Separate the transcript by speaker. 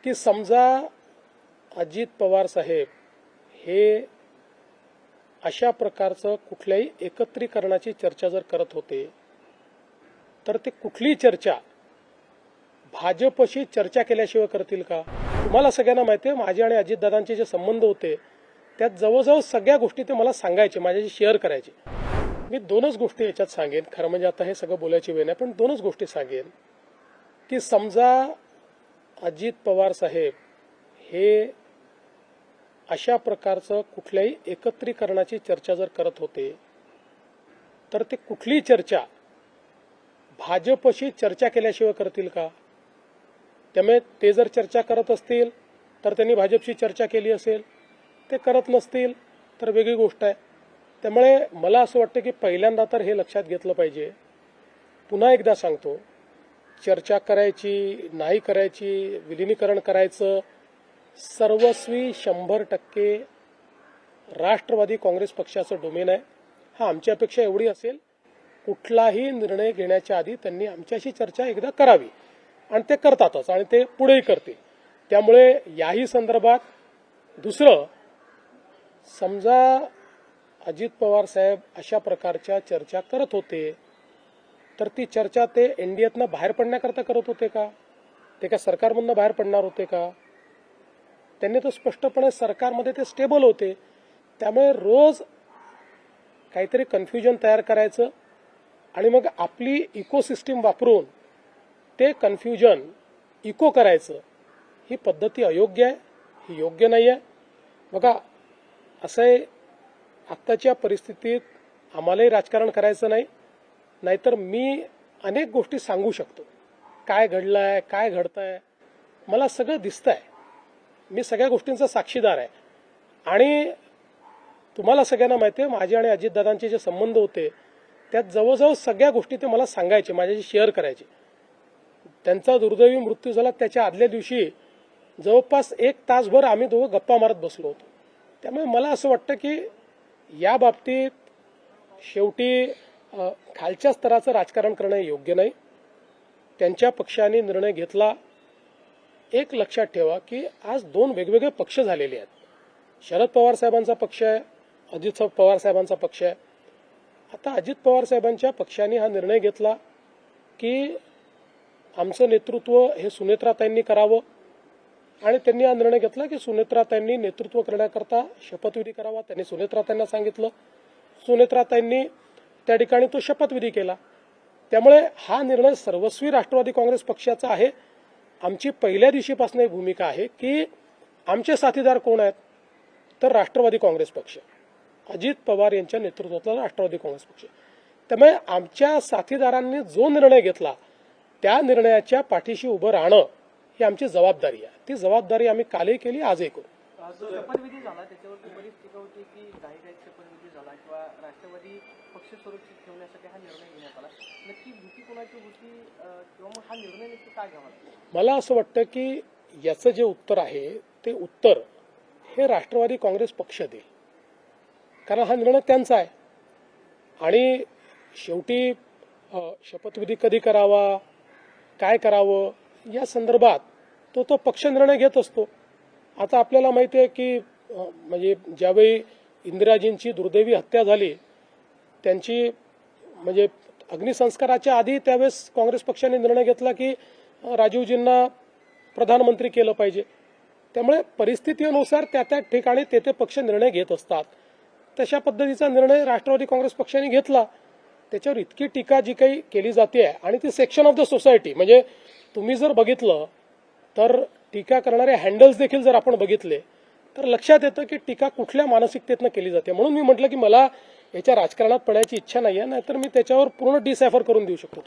Speaker 1: की समजा अजित पवार साहेब हे अशा प्रकारचं कुठल्याही एकत्रीकरणाची चर्चा जर करत होते तर ते कुठली चर्चा भाजपशी चर्चा केल्याशिवाय करतील का? तुम्हाला सगळ्यांना माहिती आहे माझे आणि अजितदादांचे जे संबंध होते त्यात जवळजवळ सगळ्या गोष्टी ते मला सांगायचे, माझ्याशी शेअर करायचे. मी दोनच गोष्टी याच्यात सांगेन. खरं म्हणजे आता हे सगळं बोलायची वेळ नाही, पण दोनच गोष्टी सांगेन की समजा अजित पवार साहेब हे अशा प्रकारचं कुठल्याही एकत्रीकरणाची चर्चा जर करत होते तर ते कुठली चर्चा भाजपशी चर्चा केल्याशिवाय करतील का? त्यामुळे ते जर चर्चा करत असतील तर त्यांनी भाजपशी चर्चा केली असेल, ते करत नसतील तर वेगळी गोष्ट आहे. त्यामुळे मला असं वाटतं की पहिल्यांदा तर हे लक्षात घेतलं पाहिजे. पुन्हा एकदा सांगतो, चर्चा करायची नाही करायची, विलिनीकरण करायचं सर्वस्वी 100% राष्ट्रवादी काँग्रेस पक्षाचं डोमेन आहे. हा आमची अपेक्षा एवढी असेल, कुठलाही निर्णय घेण्याच्या आधी त्यांनी आमच्याशी चर्चा एकदा करावी आणि ते करतातच आणि ते पुढेही करतील. त्यामुळे याही संदर्भात दुसरं, समजा अजित पवार साहेब अशा प्रकारच्या चर्चा करत होते तर ती चर्चा ते एनडीएतनं बाहेर पडण्याकरता करत होते का? ते का सरकारमधनं बाहेर पडणार होते का? त्यांनी तर स्पष्टपणे सरकारमध्ये ते स्टेबल होते. त्यामुळे रोज काहीतरी कन्फ्युजन तयार करायचं आणि मग आपली इकोसिस्टीम वापरून ते कन्फ्युजन इको करायचं, ही पद्धती अयोग्य आहे, ही योग्य नाही आहे. बघा असं आहे, आत्ताच्या परिस्थितीत आम्हालाही राजकारण करायचं नाही, नाहीतर मी अनेक गोष्टी सांगू शकतो. काय घडलंय, काय घडतंय, मला सगळं दिसतंय, मी सगळ्या गोष्टींचा साक्षीदार आहे. आणि तुम्हाला सगळ्यांना माहिती आहे माझे आणि अजितदादांचे जे संबंध होते त्यात जवळजवळ सगळ्या गोष्टी ते मला सांगायचे, माझ्याशी शेअर करायचे. त्यांचा दुर्दैवी मृत्यू झाला त्याच्या आदल्या दिवशी जवळपास 1 तासभर आम्ही दोघं गप्पा मारत बसलो होतो. त्यामुळे मला असं वाटतं की या बाबतीत शेवटी खालच्या स्तराचं राजकारण करणं योग्य नाही. त्यांच्या पक्षाने निर्णय घेतला. एक लक्षात ठेवा की आज 2 वेगवेगळे पक्ष झालेले आहेत. शरद पवार साहेबांचा पक्ष आहे, अजित पवार साहेबांचा पक्ष आहे. आता अजित पवार साहेबांच्या पक्षाने हा निर्णय घेतला की आमचं नेतृत्व हे सुनेत्राताईंनी करावं आणि त्यांनी हा निर्णय घेतला की सुनेत्राताईंनी नेतृत्व करण्याकरता शपथविधी करावा. त्यांनी सुनेत्राताईंना सांगितलं, सुनेत्राताईंनी त्या ठिकाणी तो शपथविधी केला. त्यामुळे हा निर्णय सर्वस्वी राष्ट्रवादी काँग्रेस पक्षाचा आहे. आमची पहिल्या दिवशीपासून एक भूमिका आहे की आमचे साथीदार कोण आहेत तर राष्ट्रवादी काँग्रेस पक्ष, अजित पवार यांच्या नेतृत्वातला राष्ट्रवादी काँग्रेस पक्ष. त्यामुळे आमच्या साथीदारांनी जो निर्णय घेतला त्या निर्णयाच्या पाठीशी उभं राहणं ही आमची जबाबदारी आहे. ती जबाबदारी आम्ही कालही केली, आजही करू.
Speaker 2: शपथविधी झाला त्याच्यावरती बरीच टीका होती की काही शपथविधी झाला किंवा राष्ट्रवादी पक्ष सुरक्षित ठेवण्यासाठी हा निर्णय घेण्यात आला. नक्की भीती कोणाची होती किंवा मग हा निर्णय नक्की काय घ्यावा?
Speaker 1: मला असं वाटतं की याचं जे उत्तर आहे ते उत्तर हे राष्ट्रवादी काँग्रेस पक्ष देईल, कारण हा निर्णय त्यांचा आहे. आणि शेवटी शपथविधी कधी करावा, काय करावं या संदर्भात तो पक्ष निर्णय घेत असतो. आता आपल्याला माहिती आहे की म्हणजे ज्यावेळी इंदिराजींची दुर्दैवी हत्या झाली त्यांची म्हणजे अग्निसंस्काराच्या आधी त्यावेळेस काँग्रेस पक्षाने निर्णय घेतला की राजीवजींना प्रधानमंत्री केलं पाहिजे. त्यामुळे परिस्थितीनुसार त्या ठिकाणी ते पक्ष निर्णय घेत असतात. तशा पद्धतीचा निर्णय राष्ट्रवादी काँग्रेस पक्षाने घेतला. त्याच्यावर इतकी टीका जी काही केली जाते आहे आणि ती सेक्शन ऑफ द सोसायटी, म्हणजे तुम्ही जर बघितलं तर टीका करणारे हँडल्स देखील जर आपण बघितले तर लक्षात येतं की टीका कुठल्या मानसिकतेतनं केली जाते. म्हणून मी म्हटलं की मला याच्या राजकारणात पडायची इच्छा नाही आहे, नाहीतर मी त्याच्यावर पूर्ण डिसायफर करून देऊ शकतो.